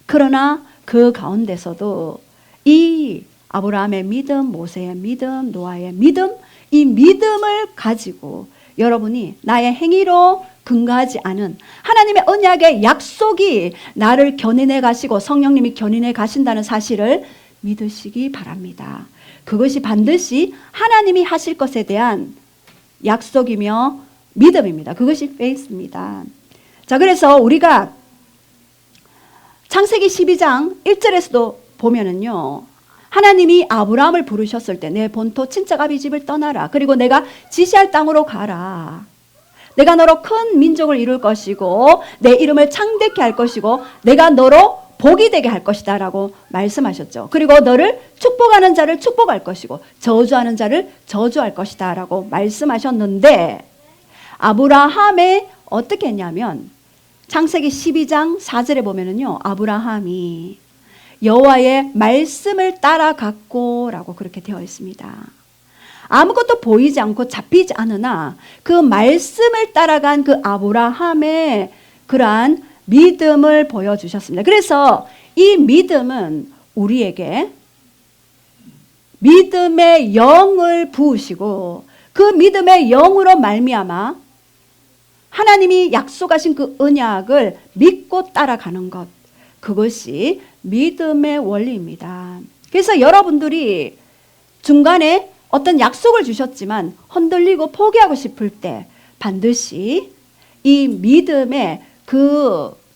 그러나 그 가운데서도 이 아브라함의 믿음, 모세의 믿음, 노아의 믿음, 이 믿음을 가지고 여러분이 나의 행위로 근거하지 않은 하나님의 언약의 약속이 나를 견인해 가시고 성령님이 견인해 가신다는 사실을 믿으시기 바랍니다. 그것이 반드시 하나님이 하실 것에 대한 약속이며 믿음입니다. 그것이 faith입니다. 자, 그래서 우리가 창세기 12장 1절에서도 보면은요, 하나님이 아브라함을 부르셨을 때 내 본토 친척 아비 집을 떠나라. 그리고 내가 지시할 땅으로 가라. 내가 너로 큰 민족을 이룰 것이고 내 이름을 창대케 할 것이고 내가 너로 복이 되게 할 것이다 라고 말씀하셨죠. 그리고 너를 축복하는 자를 축복할 것이고 저주하는 자를 저주할 것이다 라고 말씀하셨는데, 아브라함이 어떻게 했냐면 창세기 12장 4절에 보면은요, 아브라함이 여호와의 말씀을 따라갔고 라고 그렇게 되어 있습니다. 아무것도 보이지 않고 잡히지 않으나 그 말씀을 따라간 그 아브라함의 그러한 믿음을 보여주셨습니다. 그래서 이 믿음은 우리에게 믿음의 영을 부으시고 그 믿음의 영으로 말미암아 하나님이 약속하신 그 언약을 믿고 따라가는 것, 그것이 믿음의 원리입니다. 그래서 여러분들이 중간에 어떤 약속을 주셨지만 흔들리고 포기하고 싶을 때 반드시 이 믿음의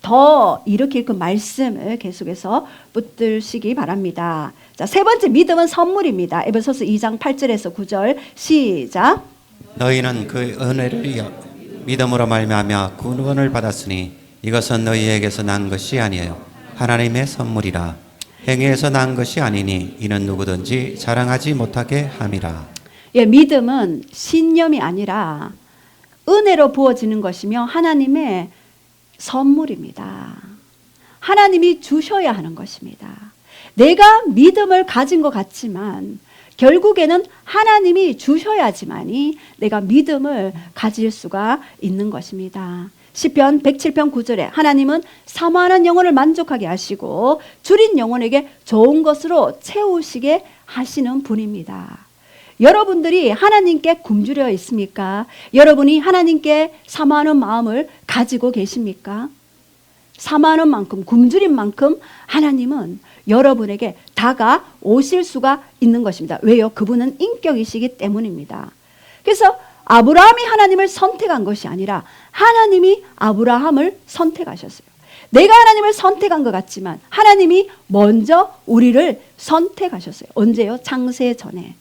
더 일으킬 그 말씀을 계속해서 붙들시기 바랍니다. 자, 세 번째 믿음은 선물입니다. 에베소서 2장 8절에서 9절 시작. 너희는 그 은혜를 믿음으로 말미암아 구원을 받았으니 이것은 너희에게서 난 것이 아니에요. 하나님의 선물이라. 행위에서 난 것이 아니니 이는 누구든지 자랑하지 못하게 함이라. 예, 믿음은 신념이 아니라 은혜로 부어지는 것이며 하나님의 선물입니다. 하나님이 주셔야 하는 것입니다. 내가 믿음을 가진 것 같지만 결국에는 하나님이 주셔야지만이 내가 믿음을 가질 수가 있는 것입니다. 시편 107편 9절에 하나님은 사모하는 영혼을 만족하게 하시고 줄인 영혼에게 좋은 것으로 채우시게 하시는 분입니다. 여러분들이 하나님께 굶주려 있습니까? 여러분이 하나님께 사모하는 마음을 가지고 계십니까? 사모하는 만큼, 굶주린 만큼 하나님은 여러분에게 다가오실 수가 있는 것입니다. 왜요? 그분은 인격이시기 때문입니다. 그래서 아브라함이 하나님을 선택한 것이 아니라 하나님이 아브라함을 선택하셨어요. 내가 하나님을 선택한 것 같지만 하나님이 먼저 우리를 선택하셨어요. 언제요? 창세 전에.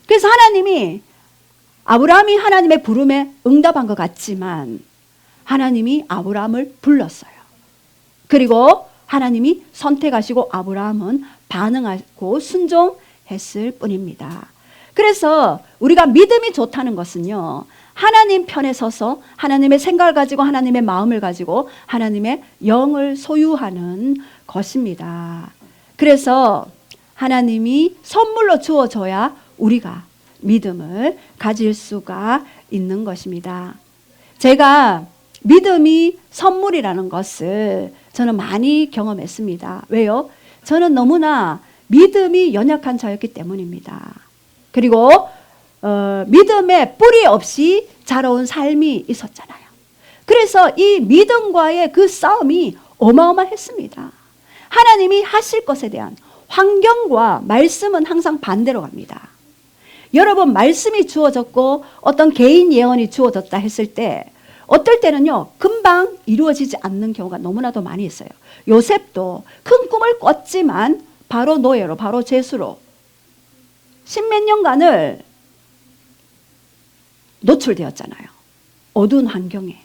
그래서 하나님이 아브라함이 하나님의 부름에 응답한 것 같지만 하나님이 아브라함을 불렀어요. 그리고 하나님이 선택하시고 아브라함은 반응하고 순종했을 뿐입니다. 그래서 우리가 믿음이 좋다는 것은요, 하나님 편에 서서 하나님의 생각을 가지고 하나님의 마음을 가지고 하나님의 영을 소유하는 것입니다. 그래서 하나님이 선물로 주어줘야 우리가 믿음을 가질 수가 있는 것입니다. 제가 믿음이 선물이라는 것을 저는 많이 경험했습니다. 왜요? 저는 너무나 믿음이 연약한 자였기 때문입니다. 그리고 믿음에 뿌리 없이 자라온 삶이 있었잖아요. 그래서 이 믿음과의 그 싸움이 어마어마했습니다. 하나님이 하실 것에 대한 환경과 말씀은 항상 반대로 갑니다. 여러분, 말씀이 주어졌고 어떤 개인 예언이 주어졌다 했을 때 어떨 때는요, 금방 이루어지지 않는 경우가 너무나도 많이 있어요. 요셉도 큰 꿈을 꿨지만 바로 노예로, 바로 죄수로 십몇 년간을 노출되었잖아요. 어두운 환경에.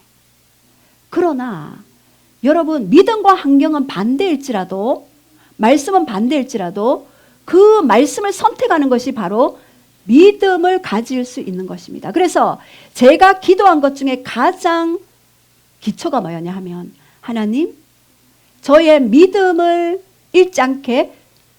그러나 여러분, 믿음과 환경은 반대일지라도, 말씀은 반대일지라도 그 말씀을 선택하는 것이 바로 믿음을 가질 수 있는 것입니다. 그래서 제가 기도한 것 중에 가장 기초가 뭐였냐 하면, 하나님, 저의 믿음을 잃지 않게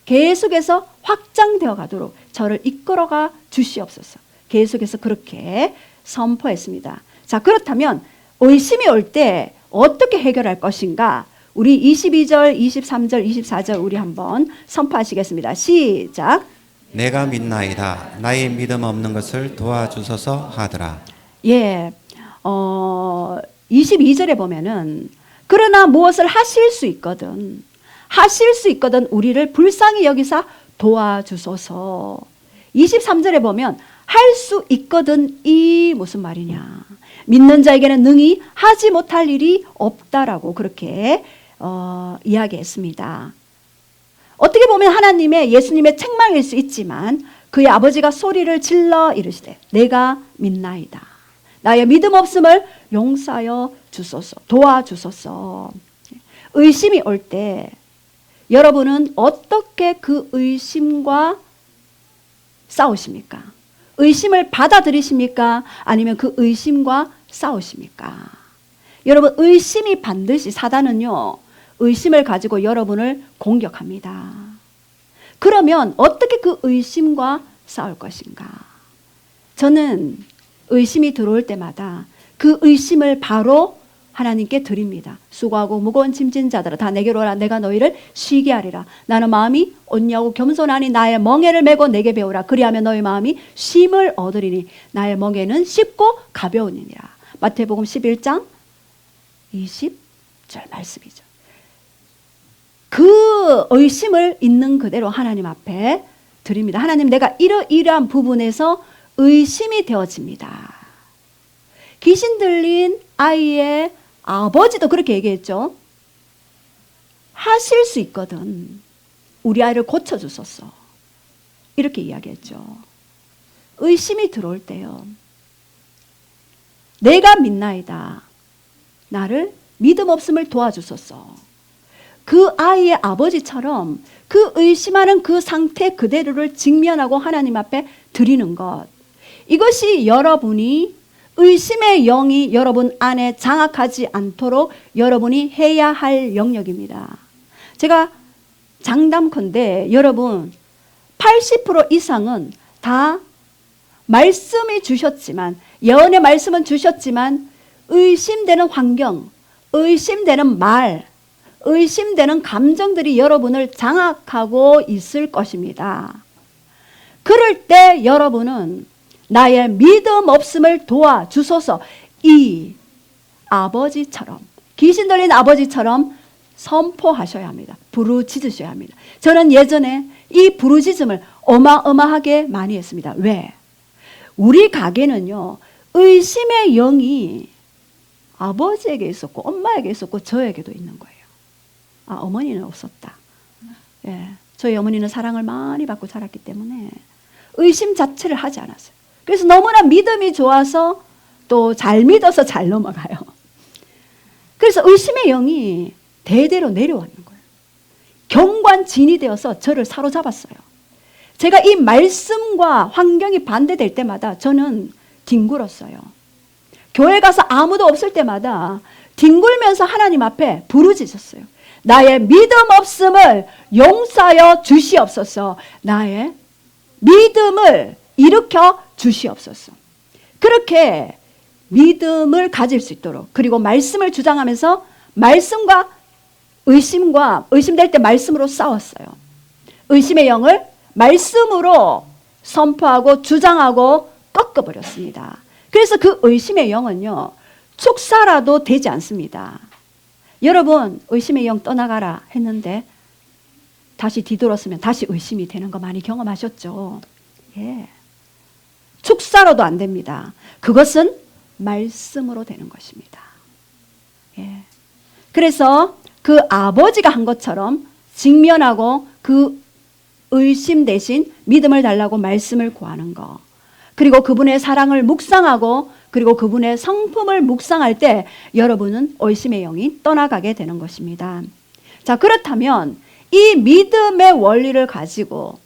계속해서 확장되어 가도록 저를 이끌어가 주시옵소서. 계속해서 그렇게 선포했습니다. 자, 그렇다면 의심이 올 때 어떻게 해결할 것인가? 우리 22절, 23절, 24절 우리 한번 선포하시겠습니다. 시작. 내가 믿나이다. 나의 믿음 없는 것을 도와주소서 하더라. 예, 22절에 보면은 그러나 무엇을 하실 수 있거든 우리를 불쌍히 여기사 도와주소서. 23절에 보면 할 수 있거든, 이 무슨 말이냐, 믿는 자에게는 능히 하지 못할 일이 없다라고 그렇게 이야기했습니다. 어떻게 보면 하나님의, 예수님의 책망일 수 있지만 그의 아버지가 소리를 질러 이르시되 내가 믿나이다. 나의 믿음 없음을 용서하여 주소서, 도와주소서. 의심이 올 때 여러분은 어떻게 그 의심과 싸우십니까? 의심을 받아들이십니까? 아니면 그 의심과 싸우십니까? 여러분, 의심이 반드시, 사단은요, 의심을 가지고 여러분을 공격합니다. 그러면 어떻게 그 의심과 싸울 것인가? 저는 의심이 들어올 때마다 그 의심을 바로 하나님께 드립니다. 수고하고 무거운 짐진 자들아 다 내게로 오라. 내가 너희를 쉬게 하리라. 나는 마음이 온유하고 겸손하니 나의 멍에를 메고 내게 배우라. 그리하면 너희 마음이 쉼을 얻으리니 나의 멍에는 쉽고 가벼우니라. 마태복음 11장 20절 말씀이죠. 그 의심을 있는 그대로 하나님 앞에 드립니다. 하나님, 내가 이러이러한 부분에서 의심이 되어집니다. 귀신 들린 아이의 아버지도 그렇게 얘기했죠. 하실 수 있거든 우리 아이를 고쳐주소서. 이렇게 이야기했죠. 의심이 들어올 때요, 내가 믿나이다. 나를 믿음 없음을 도와주소서. 그 아이의 아버지처럼 그 의심하는 그 상태 그대로를 직면하고 하나님 앞에 드리는 것, 이것이 여러분이 의심의 영이 여러분 안에 장악하지 않도록 여러분이 해야 할 영역입니다. 제가 장담컨대 여러분 80% 이상은 다 말씀이 주셨지만, 예언의 말씀은 주셨지만 의심되는 환경, 의심되는 말, 의심되는 감정들이 여러분을 장악하고 있을 것입니다. 그럴 때 여러분은 나의 믿음 없음을 도와주소서, 이 아버지처럼, 귀신 들린 아버지처럼 선포하셔야 합니다. 부르짖으셔야 합니다. 저는 예전에 이 부르짖음을 어마어마하게 많이 했습니다. 왜? 우리 가게는요, 의심의 영이 아버지에게 있었고 엄마에게 있었고 저에게도 있는 거예요. 아, 어머니는 없었다. 예, 저희 어머니는 사랑을 많이 받고 자랐기 때문에 의심 자체를 하지 않았어요. 그래서 너무나 믿음이 좋아서 또 잘 믿어서 잘 넘어가요. 그래서 의심의 영이 대대로 내려왔는 거예요. 경관진이 되어서 저를 사로잡았어요. 제가 이 말씀과 환경이 반대될 때마다 저는 뒹굴었어요. 교회 가서 아무도 없을 때마다 뒹굴면서 하나님 앞에 부르짖었어요. 나의 믿음 없음을 용서하여 주시옵소서. 나의 믿음을 일으켜 주시옵소서. 그렇게 믿음을 가질 수 있도록, 그리고 말씀을 주장하면서 말씀과 의심될 때 말씀으로 싸웠어요. 의심의 영을 말씀으로 선포하고 주장하고 꺾어버렸습니다. 그래서 그 의심의 영은요, 축사라도 되지 않습니다. 여러분, 의심의 영 떠나가라 했는데 다시 뒤돌았으면 다시 의심이 되는 거 많이 경험하셨죠? 예. 축사로도 안 됩니다. 그것은 말씀으로 되는 것입니다. 예. 그래서 그 아버지가 한 것처럼 직면하고 그 의심 대신 믿음을 달라고 말씀을 구하는 거, 그리고 그분의 사랑을 묵상하고 그리고 그분의 성품을 묵상할 때 여러분은 의심의 영이 떠나가게 되는 것입니다. 자, 그렇다면 이 믿음의 원리를 가지고,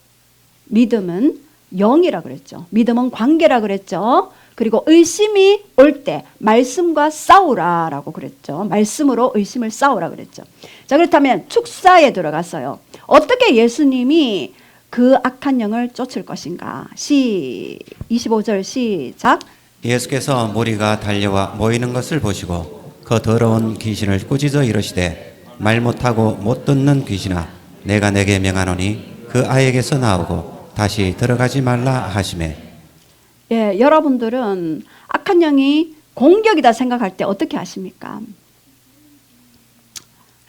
믿음은 영이라 그랬죠. 믿음은 관계라 그랬죠. 그리고 의심이 올 때 말씀과 싸우라라고 그랬죠. 말씀으로 의심을 싸우라 그랬죠. 자, 그렇다면 축사에 들어갔어요. 어떻게 예수님이 그 악한 영을 쫓을 것인가? 25절 시작. 예수께서 무리가 달려와 모이는 것을 보시고 그 더러운 귀신을 꾸짖어 이르시되 말 못하고 못 듣는 귀신아 내가 내게 명하노니 그 아이에게서 나오고 다시 들어가지 말라 하시매. 예, 여러분들은 악한 영이 공격이다 생각할 때 어떻게 하십니까?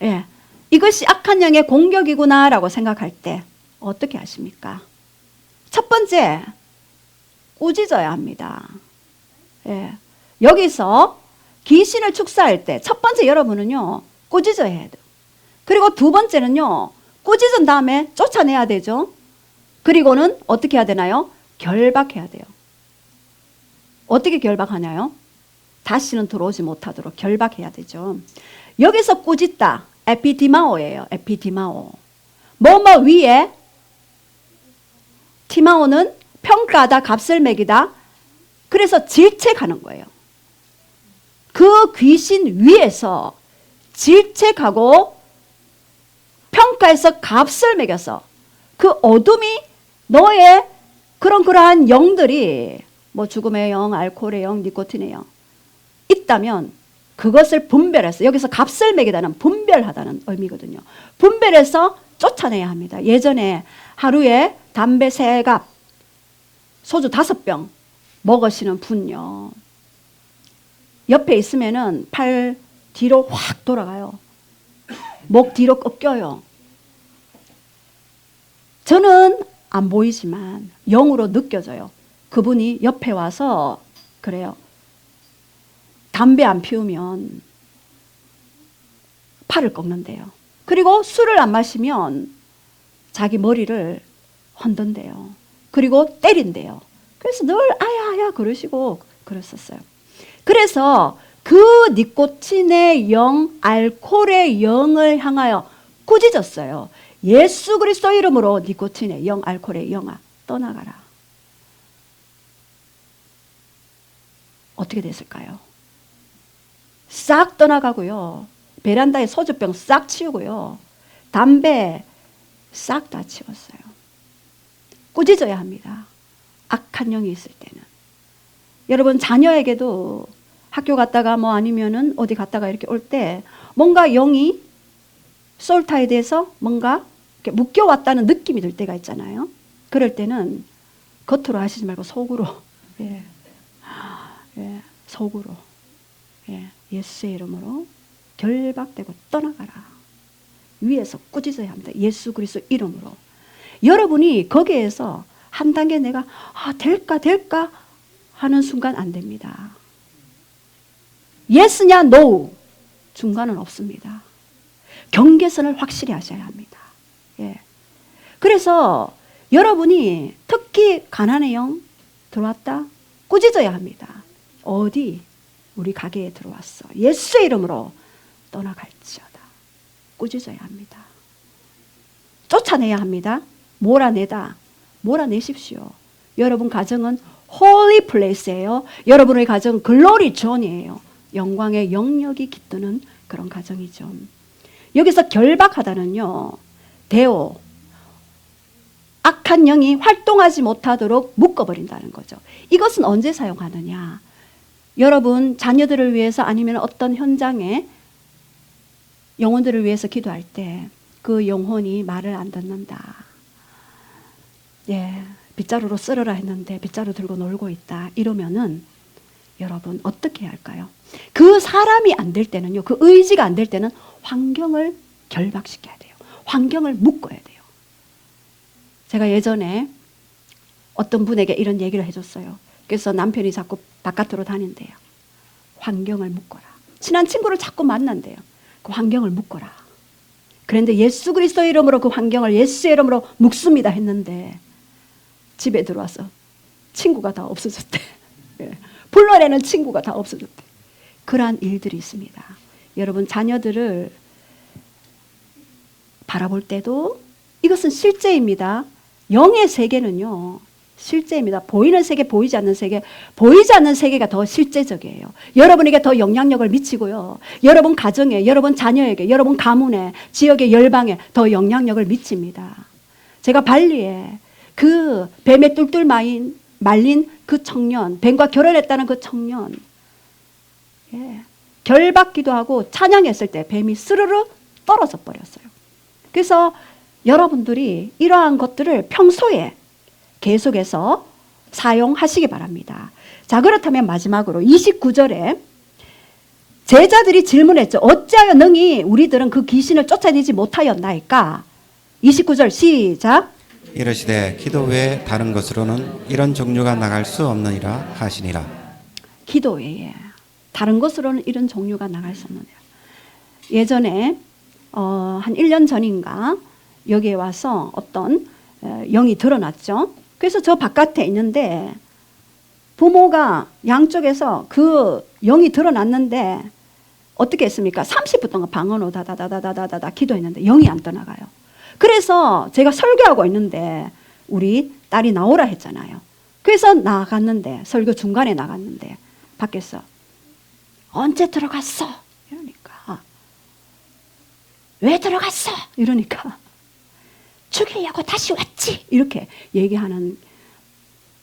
예, 이것이 악한 영의 공격이구나라고 생각할 때 어떻게 하십니까? 첫 번째, 꾸짖어야 합니다. 예, 여기서 귀신을 축사할 때 첫 번째 여러분은요, 꾸짖어야 해야 돼요. 그리고 두 번째는요, 꾸짖은 다음에 쫓아내야 되죠. 그리고는 어떻게 해야 되나요? 결박해야 돼요. 어떻게 결박하나요? 다시는 들어오지 못하도록 결박해야 되죠. 여기서 꾸짖다, 에피디마오예요. 에피디마오. 뭐뭐 위에, 티마오는 평가하다, 값을 매기다. 그래서 질책하는 거예요. 그 귀신 위에서 질책하고 평가해서 값을 매겨서 그 어둠이 너의 그러한 영들이 뭐 죽음의 영, 알코올의 영, 니코틴의 영 있다면 그것을 분별해서, 여기서 값을 매기다는 분별하다는 의미거든요. 분별해서 쫓아내야 합니다. 예전에 하루에 담배 3갑, 소주 5병 먹으시는 분요, 옆에 있으면은 팔 뒤로 확 돌아가요. 목 뒤로 꺾여요. 저는 안 보이지만 영으로 느껴져요. 그분이 옆에 와서 그래요. 담배 안 피우면 팔을 꺾는데요. 그리고 술을 안 마시면 자기 머리를 흔든대요. 그리고 때린대요. 그래서 늘 아야아야 그러시고 그랬었어요. 그래서 그 니코틴의 영, 알코올의 영을 향하여 꾸짖었어요. 예수 그리스도 이름으로 니코틴의 영, 알코올의 영아 떠나가라. 어떻게 됐을까요? 싹 떠나가고요. 베란다에 소주병 싹 치우고요. 담배 싹 다 치웠어요. 꾸짖어야 합니다. 악한 영이 있을 때는. 여러분 자녀에게도 학교 갔다가 뭐 아니면은 어디 갔다가 이렇게 올 때 뭔가 영이 솔타이드에서 뭔가 이렇게 묶여왔다는 느낌이 들 때가 있잖아요. 그럴 때는 겉으로 하시지 말고 속으로, 예, 속으로, 예수의 이름으로 결박되고 떠나가라. 위에서 꾸짖어야 합니다. 예수 그리스도 이름으로. 여러분이 거기에서 한 단계 내가 될까 하는 순간 안 됩니다. 예스냐 노 중간은 없습니다. 경계선을 확실히 하셔야 합니다. 예. 그래서 여러분이 특히 가난의 영 들어왔다? 꾸짖어야 합니다. 어디? 우리 가게에 들어왔어. 예수의 이름으로 떠나갈지어다. 꾸짖어야 합니다. 쫓아내야 합니다. 몰아내십시오. 여러분 가정은 holy place예요. 여러분의 가정은 glory zone이에요. 영광의 영역이 깃드는 그런 가정이죠. 여기서 결박하다는요, 대오, 악한 영이 활동하지 못하도록 묶어버린다는 거죠. 이것은 언제 사용하느냐? 여러분 자녀들을 위해서 아니면 어떤 현장에 영혼들을 위해서 기도할 때 그 영혼이 말을 안 듣는다. 예, 빗자루로 쓸어라 했는데 빗자루 들고 놀고 있다. 이러면은 여러분 어떻게 해야 할까요? 그 사람이 안 될 때는요, 그 의지가 안 될 때는 환경을 결박시켜야 돼요. 환경을 묶어야 돼요. 제가 예전에 어떤 분에게 이런 얘기를 해줬어요. 그래서 남편이 자꾸 바깥으로 다닌대요. 환경을 묶어라. 친한 친구를 자꾸 만난대요. 그 환경을 묶어라. 그런데 예수 그리스도의 이름으로 그 환경을 예수의 이름으로 묶습니다 했는데 집에 들어와서 친구가 다 없어졌대. 불러내는 친구가 다 없어졌대. 그러한 일들이 있습니다. 여러분 자녀들을 바라볼 때도 이것은 실제입니다. 영의 세계는요, 실제입니다. 보이는 세계, 보이지 않는 세계, 보이지 않는 세계가 더 실제적이에요. 여러분에게 더 영향력을 미치고요. 여러분 가정에, 여러분 자녀에게, 여러분 가문에, 지역의 열방에 더 영향력을 미칩니다. 제가 발리에 그 뱀에 뚫뚫 말린 그 청년, 뱀과 결혼했다는 그 청년, 결박기도 하고 찬양했을 때 뱀이 스르르 떨어져 버렸어요. 그래서 여러분들이 이러한 것들을 평소에 계속해서 사용하시기 바랍니다. 자, 그렇다면 마지막으로 29절에 제자들이 질문했죠. 어찌하여 능히 우리들은 그 귀신을 쫓아내지 못하였나이까? 29절 시작. 이르시되 기도 외에 다른 것으로는 이런 종류가 나갈 수 없느니라 하시니라. 기도 외에 다른 것으로는 이런 종류가 나갈 수 없느니라. 예전에 한 1년 전인가 여기에 와서 어떤 영이 드러났죠. 그래서 저 바깥에 있는데 부모가 양쪽에서 그 영이 드러났는데 어떻게 했습니까? 30분 동안 방언으로 다다다다다다다 기도했는데 영이 안 떠나가요. 그래서 제가 설교하고 있는데 우리 딸이 나오라 했잖아요. 그래서 나갔는데 설교 중간에 나갔는데 밖에서 언제 들어갔어? 이러니까 왜 들어갔어? 이러니까 죽이려고 다시 왔지. 이렇게 얘기하는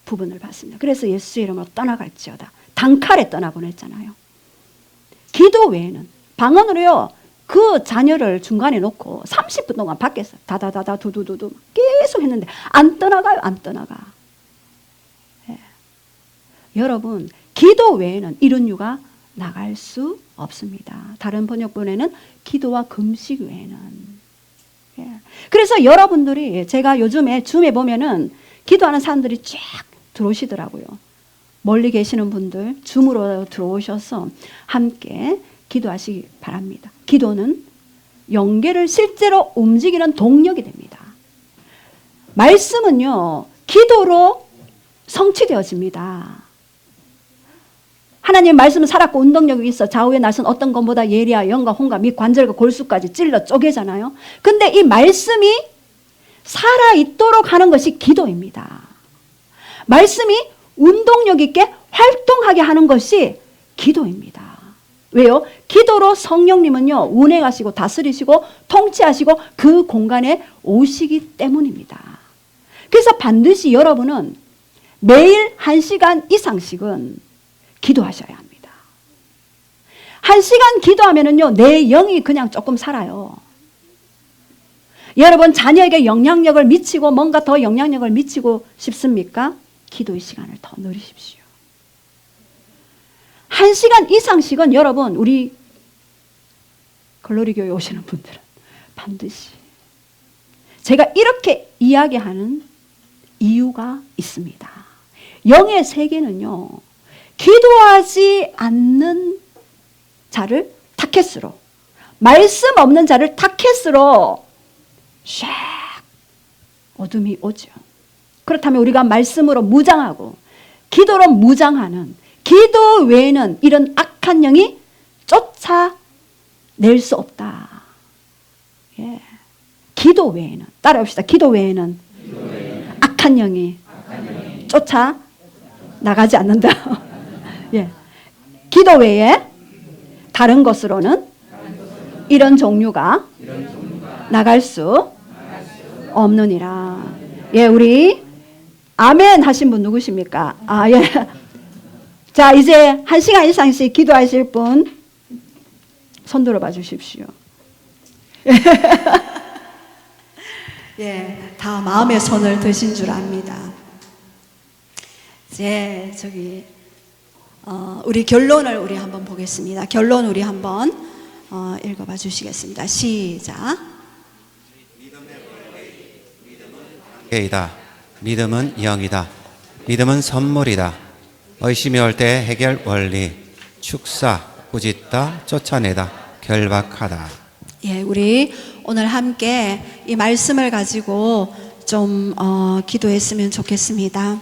부분을 봤습니다. 그래서 예수의 이름으로 떠나갈지어다. 단칼에 떠나보냈잖아요. 기도 외에는 방언으로요. 그 자녀를 중간에 놓고 30분 동안 밖에서 다다다다 두두두두 계속 했는데 안 떠나가요. 안 떠나가. 예. 여러분 기도 외에는 이런 유가 나갈 수 없습니다. 다른 번역본에는 기도와 금식 외에는. 그래서 여러분들이 제가 요즘에 줌에 보면은 기도하는 사람들이 쫙 들어오시더라고요. 멀리 계시는 분들 줌으로 들어오셔서 함께 기도하시기 바랍니다. 기도는 영계를 실제로 움직이는 동력이 됩니다. 말씀은요, 기도로 성취되어집니다. 하나님의 말씀은 살았고 운동력이 있어 좌우에 나선 어떤 것보다 예리하 영과 혼과 및 관절과 골수까지 찔러 쪼개잖아요. 근데 이 말씀이 살아있도록 하는 것이 기도입니다. 말씀이 운동력 있게 활동하게 하는 것이 기도입니다. 왜요? 기도로 성령님은요, 운행하시고 다스리시고 통치하시고 그 공간에 오시기 때문입니다. 그래서 반드시 여러분은 매일 1시간 이상씩은 기도하셔야 합니다. 1시간 기도하면은요, 내 영이 그냥 조금 살아요. 여러분 자녀에게 영향력을 미치고 뭔가 더 영향력을 미치고 싶습니까? 기도의 시간을 더 누리십시오. 1시간 이상씩은 여러분 우리 글로리교회 오시는 분들은 반드시 제가 이렇게 이야기하는 이유가 있습니다. 영의 세계는요, 기도하지 않는 자를 타켓으로, 말씀 없는 자를 타켓으로 샥 어둠이 오죠. 그렇다면 우리가 말씀으로 무장하고 기도로 무장하는, 기도 외에는 이런 악한 영이 낼 수 없다. 예. 기도 외에는, 따라합시다. 기도 외에는 악한 영이 쫓아 나가지 않는다. 예. 기도 외에 다른 것으로는 이런 종류가 나갈 수 없느니라. 예, 우리 아멘 하신 분 누구십니까? 아, 예. 자, 이제 1시간 이상씩 기도하실 분 손 들어봐 주십시오. 예, 다 마음의 손을 드신 줄 압니다. 이제 우리 결론을 우리 한번 보겠습니다. 결론 우리 한번 읽어봐 주시겠습니다. 시작. 이다. 믿음은 영이다. 믿음은 선물이다. 의심이 올 때 해결 원리. 축사, 꾸짖다, 쫓아내다, 결박하다. 예, 우리 오늘 함께 이 말씀을 가지고 좀 기도했으면 좋겠습니다.